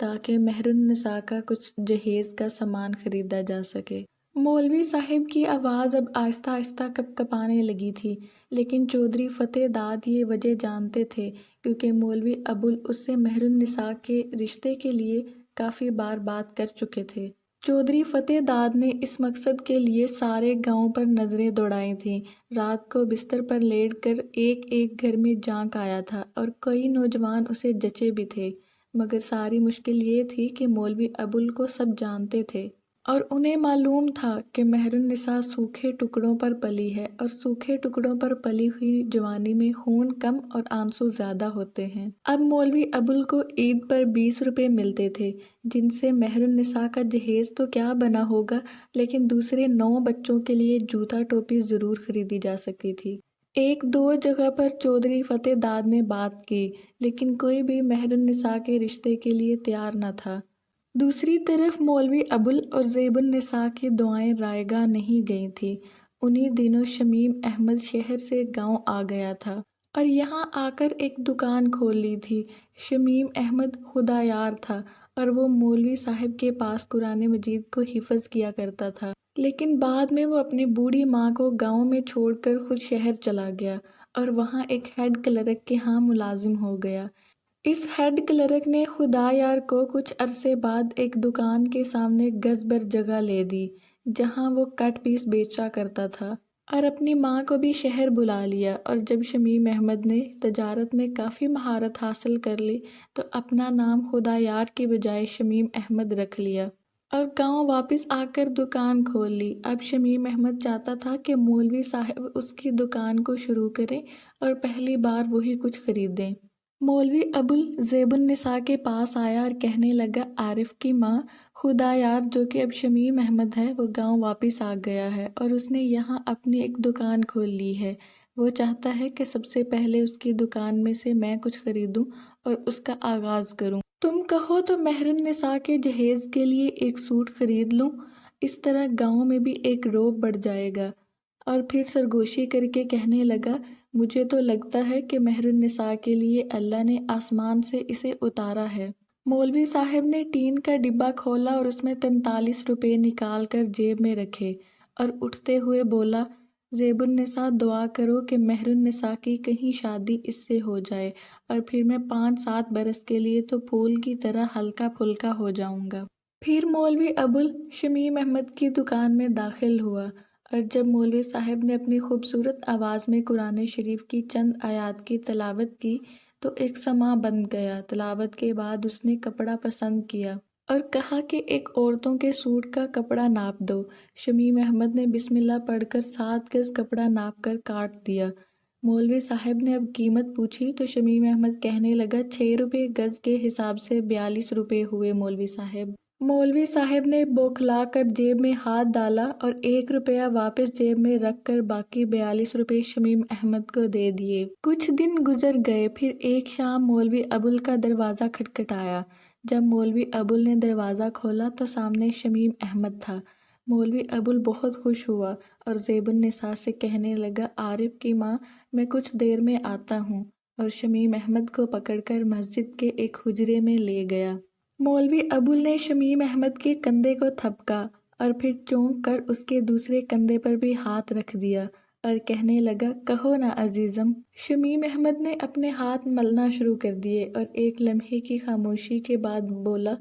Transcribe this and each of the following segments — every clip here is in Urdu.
تاکہ مہر النساء کا کچھ جہیز کا سامان خریدا جا سکے۔ مولوی صاحب کی آواز اب آہستہ آہستہ کپکپانے لگی تھی، لیکن چودھری فتح داد یہ وجہ جانتے تھے کیونکہ مولوی ابول اس سے مہر النساء کے رشتے کے لیے کافی بار بات کر چکے تھے۔ چودھری فتح داد نے اس مقصد کے لیے سارے گاؤں پر نظریں دوڑائی تھیں۔ رات کو بستر پر لیٹ کر ایک ایک گھر میں جھانک آیا تھا اور کئی نوجوان اسے جچے بھی تھے، مگر ساری مشکل یہ تھی کہ مولوی ابول کو سب جانتے تھے اور انہیں معلوم تھا کہ مہر النساء سوکھے ٹکڑوں پر پلی ہے، اور سوکھے ٹکڑوں پر پلی ہوئی جوانی میں خون کم اور آنسو زیادہ ہوتے ہیں۔ اب مولوی ابول کو عید پر 20 روپے ملتے تھے، جن سے مہر النساء کا جہیز تو کیا بنا ہوگا، لیکن دوسرے 9 بچوں کے لیے جوتا ٹوپی ضرور خریدی جا سکتی تھی۔ ایک دو جگہ پر چودھری فتح داد نے بات کی، لیکن کوئی بھی مہر النساء کے رشتے کے لیے تیار نہ تھا۔ دوسری طرف مولوی ابول اور زیب النساء کی دعائیں رائے گاہ نہیں گئی تھیں۔ انہی دنوں شمیم احمد شہر سے گاؤں آ گیا تھا اور یہاں آ کر ایک دکان کھول لی تھی۔ شمیم احمد خدایار تھا اور وہ مولوی صاحب کے پاس قرآن مجید کو حفظ کیا کرتا تھا، لیکن بعد میں وہ اپنی بوڑھی ماں کو گاؤں میں چھوڑ کر خود شہر چلا گیا اور وہاں ایک ہیڈ کلرک کے ہاں ملازم ہو گیا۔ اس ہیڈ کلرک نے خدایار کو کچھ عرصے بعد ایک دکان کے سامنے گز بھر جگہ لے دی، جہاں وہ کٹ پیس بیچا کرتا تھا، اور اپنی ماں کو بھی شہر بلا لیا۔ اور جب شمیم احمد نے تجارت میں کافی مہارت حاصل کر لی تو اپنا نام خدایار کی بجائے شمیم احمد رکھ لیا اور گاؤں واپس آ کر دکان کھول لی۔ اب شمیم احمد چاہتا تھا کہ مولوی صاحب اس کی دکان کو شروع کریں اور پہلی بار وہی کچھ خریدیں۔ مولوی ابول زیب النساء کے پاس آیا اور کہنے لگا، عارف کی ماں خدایار، جو کہ اب شمیم احمد ہے، وہ گاؤں واپس آ گیا ہے اور اس نے یہاں اپنی ایک دکان کھول لی ہے۔ وہ چاہتا ہے کہ سب سے پہلے اس کی دکان میں سے میں کچھ خریدوں اور اس کا آغاز کروں۔ تم کہو تو مہر النساء کے جہیز کے لیے ایک سوٹ خرید لوں، اس طرح گاؤں میں بھی ایک رعب بڑھ جائے گا۔ اور پھر سرگوشی کر کے کہنے لگا، مجھے تو لگتا ہے کہ مہر النساء کے لیے اللہ نے آسمان سے اسے اتارا ہے۔ مولوی صاحب نے ٹین کا ڈبہ کھولا اور اس میں 43 روپے نکال کر جیب میں رکھے اور اٹھتے ہوئے بولا، زیب النساء دعا کرو کہ مہر النساء کی کہیں شادی اس سے ہو جائے اور پھر میں 5-7 برس کے لیے تو پھول کی طرح ہلکا پھلکا ہو جاؤں گا۔ پھر مولوی ابول شمیم احمد کی دکان میں داخل ہوا اور جب مولوی صاحب نے اپنی خوبصورت آواز میں قرآن شریف کی چند آیات کی تلاوت کی تو ایک سماں بن گیا۔ تلاوت کے بعد اس نے کپڑا پسند کیا اور کہا کہ ایک عورتوں کے سوٹ کا کپڑا ناپ دو۔ شمیم احمد نے بسم اللہ پڑھ کر 7 گز کپڑا ناپ کر کاٹ دیا۔ مولوی صاحب نے اب قیمت پوچھی تو شمیم احمد کہنے لگا، 6 روپے گز کے حساب سے 42 روپے ہوئے مولوی صاحب۔ مولوی صاحب نے بوکھلا کر جیب میں ہاتھ ڈالا اور 1 روپیہ واپس جیب میں رکھ کر باقی 42 روپے شمیم احمد کو دے دیے۔ کچھ دن گزر گئے، پھر ایک شام مولوی ابول کا دروازہ کھٹکھٹایا۔ جب مولوی ابول نے دروازہ کھولا تو سامنے شمیم احمد تھا۔ مولوی ابول بہت خوش ہوا اور زیب النساء سے کہنے لگا، عارف کی ماں، میں کچھ دیر میں آتا ہوں، اور شمیم احمد کو پکڑ کر مسجد کے ایک حجرے میں لے گیا۔ مولوی ابول نے شمیم احمد کے کندھے کو تھپکا اور پھر چونک کر اس کے دوسرے کندھے پر بھی ہاتھ رکھ دیا اور کہنے لگا، کہو نا عزیزم۔ شمیم احمد نے اپنے ہاتھ ملنا شروع کر دیے اور ایک لمحے کی خاموشی کے بعد بولا،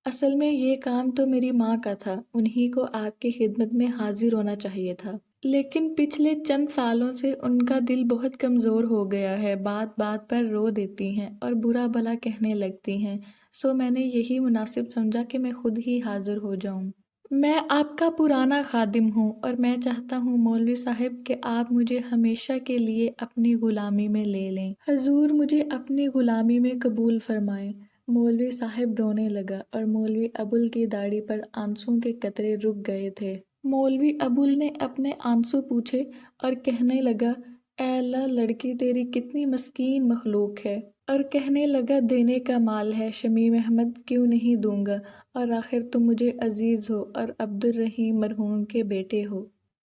اصل میں یہ کام تو میری ماں کا تھا، انہی کو آپ کی خدمت میں حاضر ہونا چاہیے تھا، لیکن پچھلے چند سالوں سے ان کا دل بہت کمزور ہو گیا ہے، بات بات پر رو دیتی ہیں اور برا بھلا کہنے لگتی ہیں، سو میں نے یہی مناسب سمجھا کہ میں خود ہی حاضر ہو جاؤں۔ میں آپ کا پرانا خادم ہوں اور میں چاہتا ہوں مولوی صاحب کہ آپ مجھے ہمیشہ کے لیے اپنی غلامی میں لے لیں، حضور مجھے اپنی غلامی میں قبول فرمائیں۔ مولوی صاحب رونے لگا اور مولوی ابول کی داڑھی پر آنسوؤں کے قطرے رک گئے تھے۔ مولوی ابول نے اپنے آنسو پوچھے اور کہنے لگا، اے اللہ، لڑکی تیری کتنی مسکین مخلوق ہے، اور کہنے لگا، دینے کا مال ہے شمیم احمد، کیوں نہیں دوں گا، اور آخر تم مجھے عزیز ہو اور عبدالرحیم مرحوم کے بیٹے ہو۔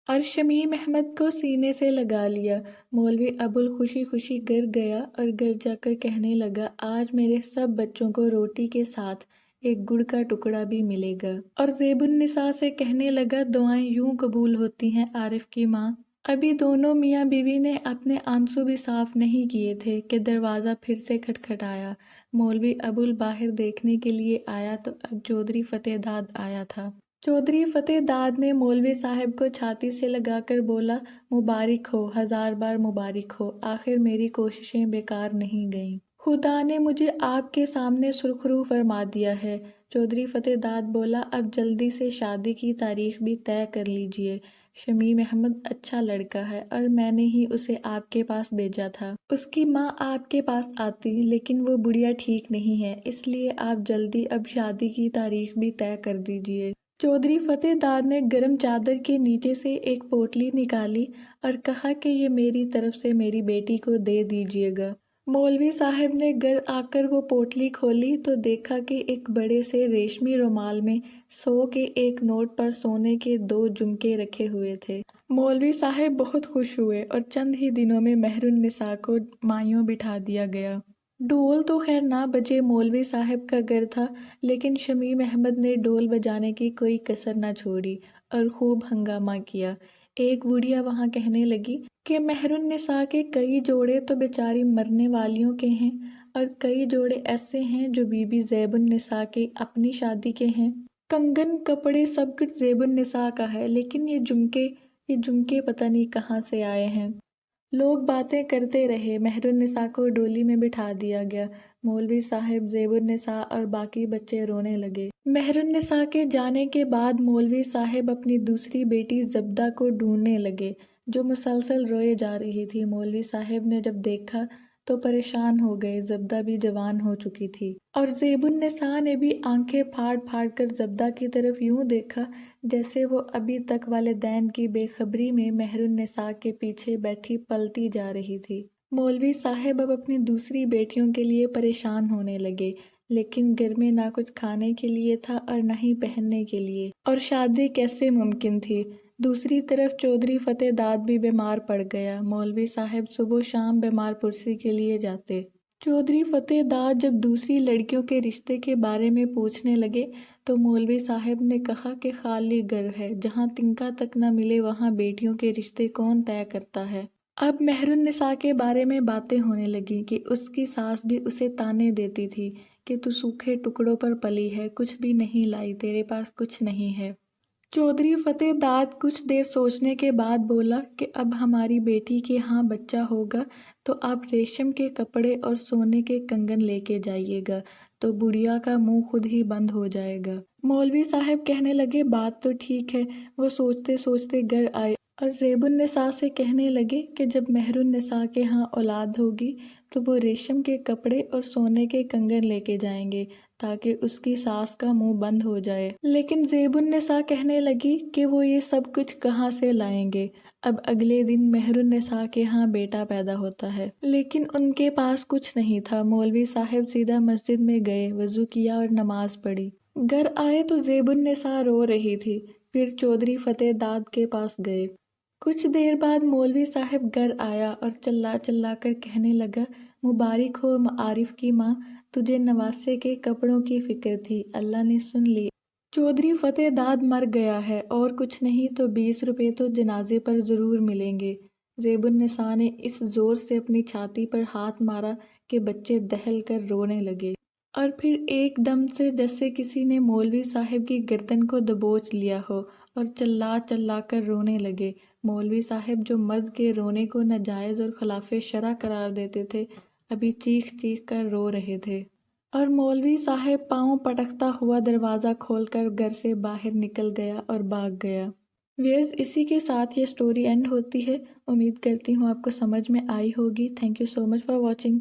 اور شمیم احمد کو سینے سے لگا لیا۔ مولوی ابول خوشی خوشی گھر گیا اور گھر جا کر کہنے لگا، آج میرے سب بچوں کو روٹی کے ساتھ ایک گڑ کا ٹکڑا بھی ملے گا۔ اور زیب النساء سے کہنے لگا، دعائیں یوں قبول ہوتی ہیں عارف کی ماں۔ ابھی دونوں میاں بیوی نے اپنے آنسو بھی صاف نہیں کیے تھے کہ دروازہ پھر سے کھٹکھٹایا۔ مولوی ابول باہر دیکھنے کے لیے آیا تو اب چودھری فتح داد آیا تھا۔ چودھری فتح داد نے مولوی صاحب کو چھاتی سے لگا کر بولا، مبارک ہو، ہزار بار مبارک ہو، آخر میری کوششیں بیکار نہیں گئیں۔ خدا نے مجھے آپ کے سامنے سرخرو فرما دیا ہے۔ چودھری فتح داد بولا، اب جلدی سے شادی کی تاریخ بھی طے کر لیجئے۔ شمیم احمد اچھا لڑکا ہے اور میں نے ہی اسے آپ کے پاس بھیجا تھا۔ اس کی ماں آپ کے پاس آتی لیکن وہ بڑھیا ٹھیک نہیں ہے، اس لیے آپ جلدی اب شادی کی تاریخ بھی طے کر دیجئے۔ چودھری فتح داد نے گرم چادر کے نیچے سے ایک پوٹلی نکالی اور کہا کہ یہ میری طرف سے میری بیٹی کو دے دیجئے گا۔ مولوی صاحب نے گھر آ کر وہ پوٹلی کھولی تو دیکھا کہ ایک بڑے سے ریشمی رومال میں 100 کے ایک نوٹ پر سونے کے 2 جھمکے رکھے ہوئے تھے۔ مولوی صاحب بہت خوش ہوئے اور چند ہی دنوں میں مہر النساء کو مایوں بٹھا دیا گیا۔ ڈھول تو خیر نہ بجے مولوی صاحب کا گھر تھا، لیکن شمیم احمد نے ڈھول بجانے کی کوئی کسر نہ چھوڑی اور خوب ہنگامہ کیا۔ ایک بڑھیا وہاں کہنے لگی کہ مہر النساء کے کئی جوڑے تو بیچاری مرنے والیوں کے ہیں اور کئی جوڑے ایسے ہیں جو بی بی زیب النساء کی اپنی شادی کے ہیں۔ کنگن، کپڑے سب کچھ زیب النساء کا ہے، لیکن یہ جھمکے پتہ نہیں کہاں سے آئے ہیں۔ لوگ باتیں کرتے رہے۔ مہر النساء کو ڈولی میں بٹھا دیا گیا۔ مولوی صاحب، زیب النساء اور باقی بچے رونے لگے۔ مہر النساء کے جانے کے بعد مولوی صاحب اپنی دوسری بیٹی زبدہ کو ڈھونڈنے لگے، جو مسلسل روئے جا رہی تھی۔ مولوی صاحب نے جب دیکھا تو پریشان ہو گئے، زبدہ بھی جوان ہو چکی تھی۔ اور زیب النساء نے بھی آنکھیں پھاڑ پھاڑ کر زبدہ کی طرف یوں دیکھا جیسے وہ ابھی تک والدین کی بے خبری میں مہر النساء کے پیچھے بیٹھی پلتی جا رہی تھی۔ مولوی صاحب اب اپنی دوسری بیٹیوں کے لیے پریشان ہونے لگے، لیکن گھر میں نہ کچھ کھانے کے لیے تھا اور نہ ہی پہننے کے لیے، اور شادی کیسے ممکن تھی۔ دوسری طرف چودھری فتح داد بھی بیمار پڑ گیا۔ مولوی صاحب صبح و شام بیمار پرسی کے لیے جاتے۔ چودھری فتح داد جب دوسری لڑکیوں کے رشتے کے بارے میں پوچھنے لگے تو مولوی صاحب نے کہا کہ خالی گھر ہے، جہاں تنکا تک نہ ملے وہاں بیٹیوں کے رشتے کون طے کرتا ہے۔ اب مہر النساء کے بارے میں باتیں ہونے لگیں کہ اس کی ساس بھی اسے تانے دیتی تھی کہ تو سوکھے ٹکڑوں پر پلی ہے، کچھ بھی نہیں لائی، تیرے پاس کچھ نہیں ہے۔ چودھری فتح داد کچھ دیر سوچنے کے بعد بولا کہ اب ہماری بیٹی کے ہاں بچہ ہوگا تو آپ ریشم کے کپڑے اور سونے کے کنگن لے کے جائیے گا، تو بڑھیا کا منہ خود ہی بند ہو جائے گا۔ مولوی صاحب کہنے لگے، بات تو ٹھیک ہے۔ وہ سوچتے سوچتے گھر آئے اور زیب النساء سے کہنے لگے کہ جب مہر النساء کے ہاں اولاد ہوگی تو وہ ریشم کے کپڑے اور سونے کے کنگن لے کے جائیں گے تاکہ اس کی ساس کا منہ بند ہو جائے۔ لیکن زیب النساء کہنے لگی کہ وہ یہ سب کچھ کہاں سے لائیں گے۔ اب اگلے دن مہر النساء کے ہاں بیٹا پیدا ہوتا ہے، لیکن ان کے پاس کچھ نہیں تھا۔ مولوی صاحب سیدھا مسجد میں گئے، وضو کیا اور نماز پڑھی۔ گھر آئے تو زیب النساء رو رہی تھی۔ پھر چودھری فتح داد کے پاس گئے۔ کچھ دیر بعد مولوی صاحب گھر آیا اور چلا چلا کر کہنے لگا، مبارک ہو عارف کی ماں، تجھے نواسے کے کپڑوں کی فکر تھی، اللہ نے سن لی۔ چودھری فتح داد مر گیا ہے اور کچھ نہیں تو 20 روپے تو جنازے پر ضرور ملیں گے۔ زیب النساء نے اس زور سے اپنی چھاتی پر ہاتھ مارا کہ بچے دہل کر رونے لگے، اور پھر ایک دم سے جیسے کسی نے مولوی صاحب کی گردن کو دبوچ لیا ہو اور چلا چلا کر رونے لگے۔ مولوی صاحب جو مرد کے رونے کو ناجائز اور خلاف شرع قرار دیتے تھے، ابھی چیخ چیخ کر رو رہے تھے، اور مولوی صاحب پاؤں پٹکتا ہوا دروازہ کھول کر گھر سے باہر نکل گیا اور بھاگ گیا۔ ویئرز، اسی کے ساتھ یہ سٹوری اینڈ ہوتی ہے۔ امید کرتی ہوں آپ کو سمجھ میں آئی ہوگی۔ Thank you so much for watching.